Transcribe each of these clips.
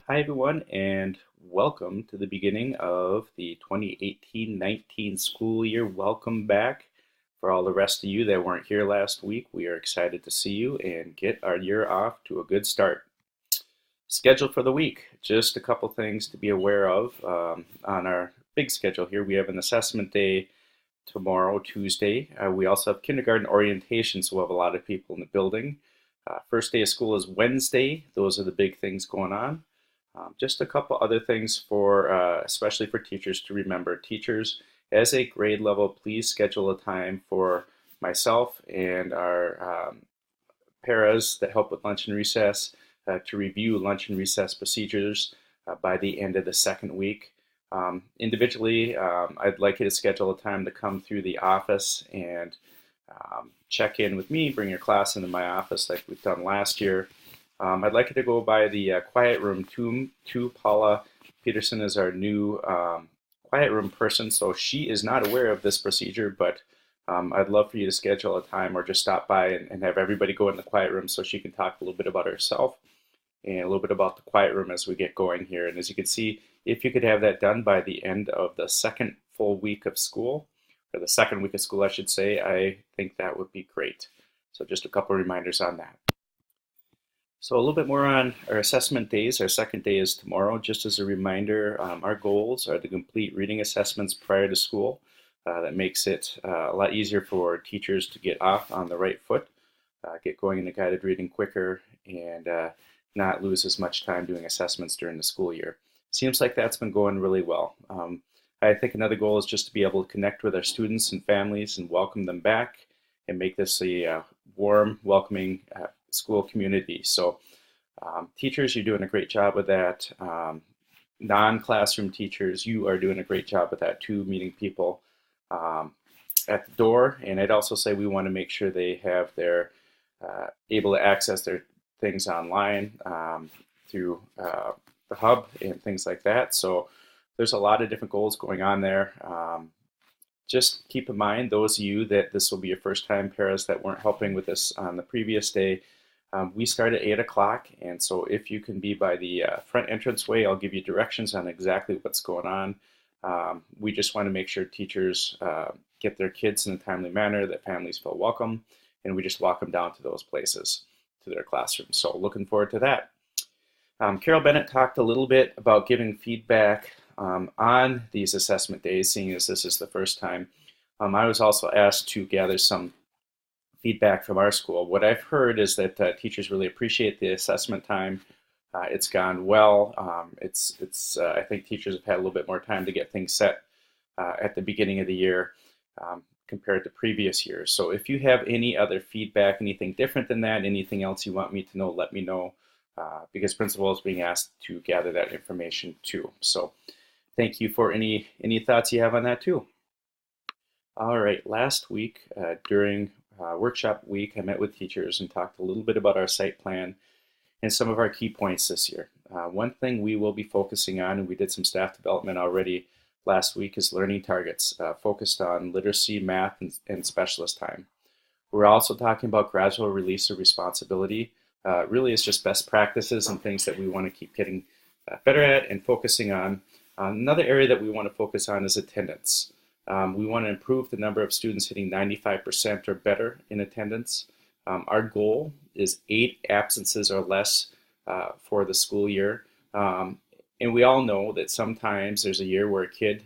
Hi, everyone, and welcome to the beginning of the 2018-19 school year. Welcome back. For all the rest of you that weren't here last week, we are excited to see you and get our year off to a good start. Schedule for the week. Just a couple things to be aware of on our big schedule here. We have an assessment day tomorrow, Tuesday. We also have kindergarten orientation, so we'll have a lot of people in the building. First day of school is Wednesday. Those are the big things going on. Just a couple other things for, especially for teachers to remember. Teachers, as a grade level, please schedule a time for myself and our paras that help with lunch and recess to review lunch and recess procedures by the end of the second week. Individually, I'd like you to schedule a time to come through the office and check in with me, bring your class into my office like we've done last year. I'd like you to go by the quiet room. Paula Peterson is our new quiet room person, so she is not aware of this procedure, but I'd love for you to schedule a time or just stop by and have everybody go in the quiet room so she can talk a little bit about herself and a little bit about the quiet room as we get going here. And as you can see, if you could have that done by the end of the second full week of school, or the second week of school, I should say, I think that would be great. So just a couple reminders on that. So a little bit more on our assessment days. Our second day is tomorrow. Just as a reminder, our goals are to complete reading assessments prior to school. That makes it a lot easier for teachers to get off on the right foot, get going into guided reading quicker, and not lose as much time doing assessments during the school year. Seems like that's been going really well. I think another goal is just to be able to connect with our students and families and welcome them back and make this a warm, welcoming school community. So teachers, you're doing a great job with that. Non-classroom teachers, you are doing a great job with that too, meeting people at the door. And I'd also say we want to make sure they have their able to access their things online through the hub and things like that. So there's a lot of different goals going on there. Just keep in mind, those of you that this will be your first time, paras that weren't helping with this on the previous day, we start at 8 o'clock, and so if you can be by the front entranceway, I'll give you directions on exactly what's going on. We just want to make sure teachers get their kids in a timely manner, that families feel welcome, and we just walk them down to those places, to their classrooms. So looking forward to that. Carol Bennett talked a little bit about giving feedback on these assessment days, seeing as this is the first time. I was also asked to gather some feedback from our school. What I've heard is that teachers really appreciate the assessment time. It's gone well. I think teachers have had a little bit more time to get things set at the beginning of the year compared to previous years. So if you have any other feedback, anything different than that, anything else you want me to know, let me know, because principal is being asked to gather that information too. So thank you for any thoughts you have on that too. All right, last week during workshop week, I met with teachers and talked a little bit about our site plan and some of our key points this year. One thing we will be focusing on, and we did some staff development already last week, is learning targets focused on literacy, math, and specialist time. We're also talking about gradual release of responsibility. Really, it's just best practices and things that we want to keep getting better at and focusing on. Another area that we want to focus on is attendance. We want to improve the number of students hitting 95% or better in attendance. Our goal is 8 absences or less for the school year. And we all know that sometimes there's a year where a kid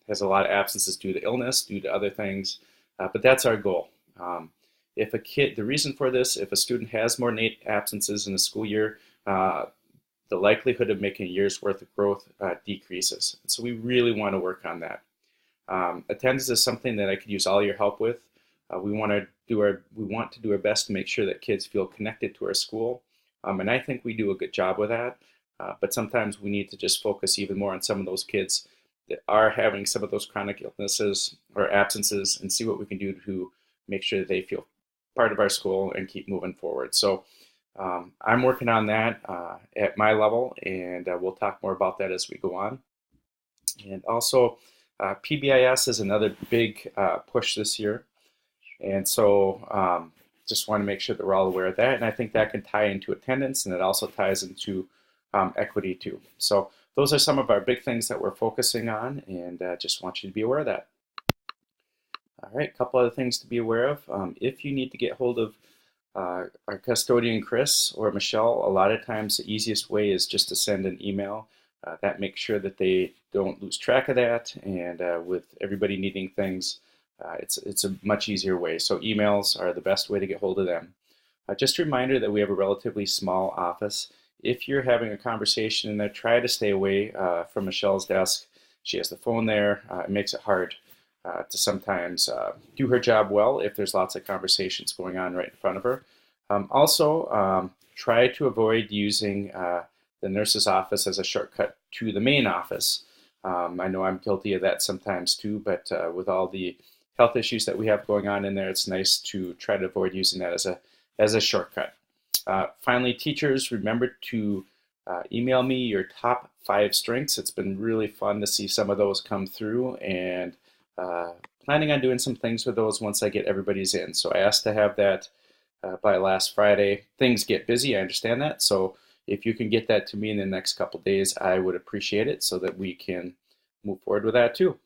has a lot of absences due to illness, due to other things, but that's our goal. If a kid, the reason for this, if a student has more than 8 absences in a school year, the likelihood of making a year's worth of growth decreases. So we really want to work on that. Attendance is something that I could use all your help with. We want to do our best to make sure that kids feel connected to our school, and I think we do a good job with that. But sometimes we need to just focus even more on some of those kids that are having some of those chronic illnesses or absences, and see what we can do to make sure that they feel part of our school and keep moving forward. So I'm working on that at my level, and we'll talk more about that as we go on. And also, PBIS is another big push this year. And so just want to make sure that we're all aware of that. And I think that can tie into attendance, and it also ties into equity too. So those are some of our big things that we're focusing on, and just want you to be aware of that. All right, a couple other things to be aware of. If you need to get hold of our custodian Chris or Michelle, a lot of times the easiest way is just to send an email. That makes sure that they don't lose track of that, and with everybody needing things, it's a much easier way. So emails are the best way to get hold of them. Just a reminder that we have a relatively small office. If you're having a conversation in there, try to stay away from Michelle's desk. She has the phone there. It makes it hard to sometimes do her job well if there's lots of conversations going on right in front of her. Also, try to avoid using the nurse's office as a shortcut to the main office. I know I'm guilty of that sometimes too, but with all the health issues that we have going on in there, it's nice to try to avoid using that as a shortcut. Finally, teachers, remember to email me your top 5 strengths. It's been really fun to see some of those come through, and planning on doing some things with those once I get everybody's in. So I asked to have that by last Friday. Things get busy, I understand that. So if you can get that to me in the next couple days, I would appreciate it so that we can move forward with that too.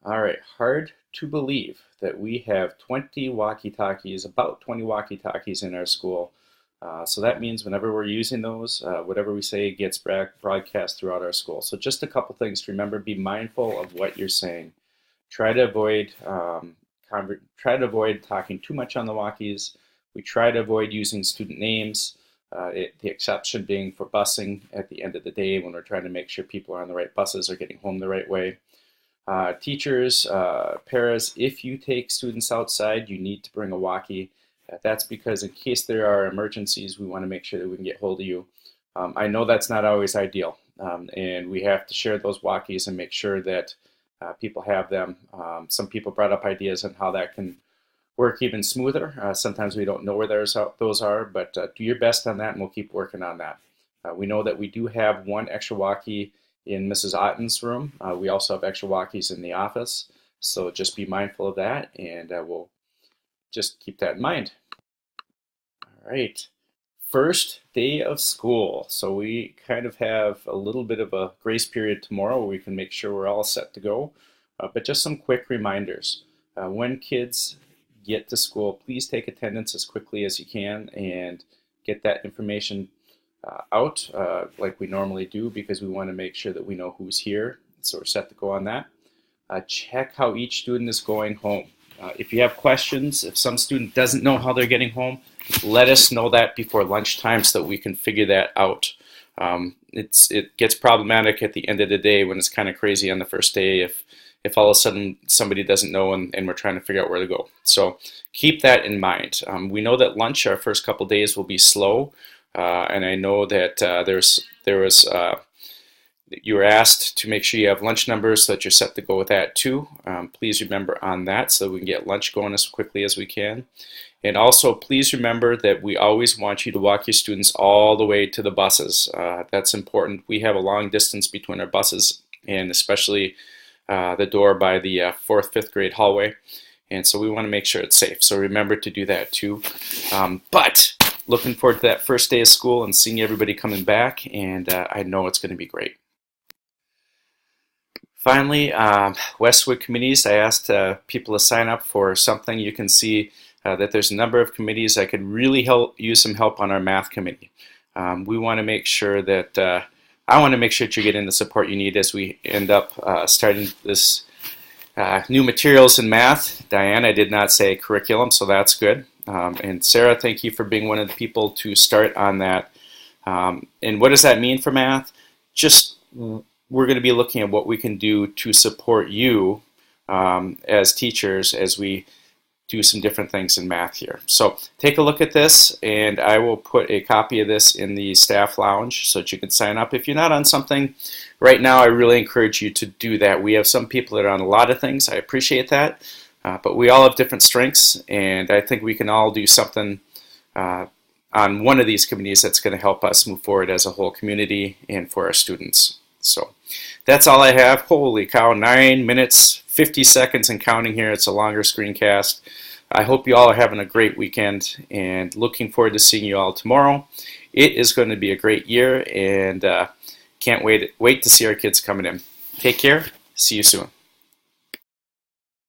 All right, hard to believe that we have 20 walkie-talkies, about 20 walkie-talkies in our school. So that means whenever we're using those, whatever we say gets broadcast throughout our school. So just a couple things to remember: be mindful of what you're saying. Try to avoid talking too much on the walkies. We try to avoid using student names. The exception being for busing at the end of the day when we're trying to make sure people are on the right buses or getting home the right way. Teachers, paras, if you take students outside, you need to bring a walkie. That's because in case there are emergencies, we want to make sure that we can get hold of you. I know that's not always ideal, and we have to share those walkies and make sure that people have them. Some people brought up ideas on how that can work even smoother. Sometimes we don't know where those are, but do your best on that, and we'll keep working on that. We know that we do have one extra walkie in Mrs. Otten's room. We also have extra walkies in the office, so just be mindful of that, and we'll just keep that in mind. All right, first day of school. So we kind of have a little bit of a grace period tomorrow where we can make sure we're all set to go, but just some quick reminders. When kids get to school, please take attendance as quickly as you can and get that information out like we normally do, because we want to make sure that we know who's here, so we're set to go on that. Check how each student is going home. If you have questions, if some student doesn't know how they're getting home, let us know that before lunchtime so that we can figure that out. It gets problematic at the end of the day when it's kind of crazy on the first day if all of a sudden somebody doesn't know and we're trying to figure out where to go. So keep that in mind. We know that lunch our first couple days will be slow, and I know that you were asked to make sure you have lunch numbers so that you're set to go with that too. Please remember on that so we can get lunch going as quickly as we can. And also please remember that we always want you to walk your students all the way to the buses. That's important. We have a long distance between our buses, and especially the door by the 4th, 5th grade hallway. And so we want to make sure it's safe. So remember to do that too. But looking forward to that first day of school and seeing everybody coming back, and I know it's going to be great. Finally, Westwood committees. I asked people to sign up for something. You can see that there's a number of committees that could really use some help on our math committee. We want to make sure that I want to make sure that you're getting the support you need as we end up starting this new materials in math. Diane, I did not say curriculum, so that's good. And Sarah, thank you for being one of the people to start on that. And what does that mean for math? Just we're going to be looking at what we can do to support you as teachers as we do some different things in math here. So take a look at this, and I will put a copy of this in the staff lounge so that you can sign up. If you're not on something right now, I really encourage you to do that. We have some people that are on a lot of things. I appreciate that. But we all have different strengths, and I think we can all do something on one of these committees that's going to help us move forward as a whole community and for our students. So that's all I have. Holy cow, 9 minutes, 50 seconds and counting here. It's a longer screencast. I hope you all are having a great weekend and looking forward to seeing you all tomorrow. it is going to be a great year, and can't wait to see our kids coming in. Take care. See you soon.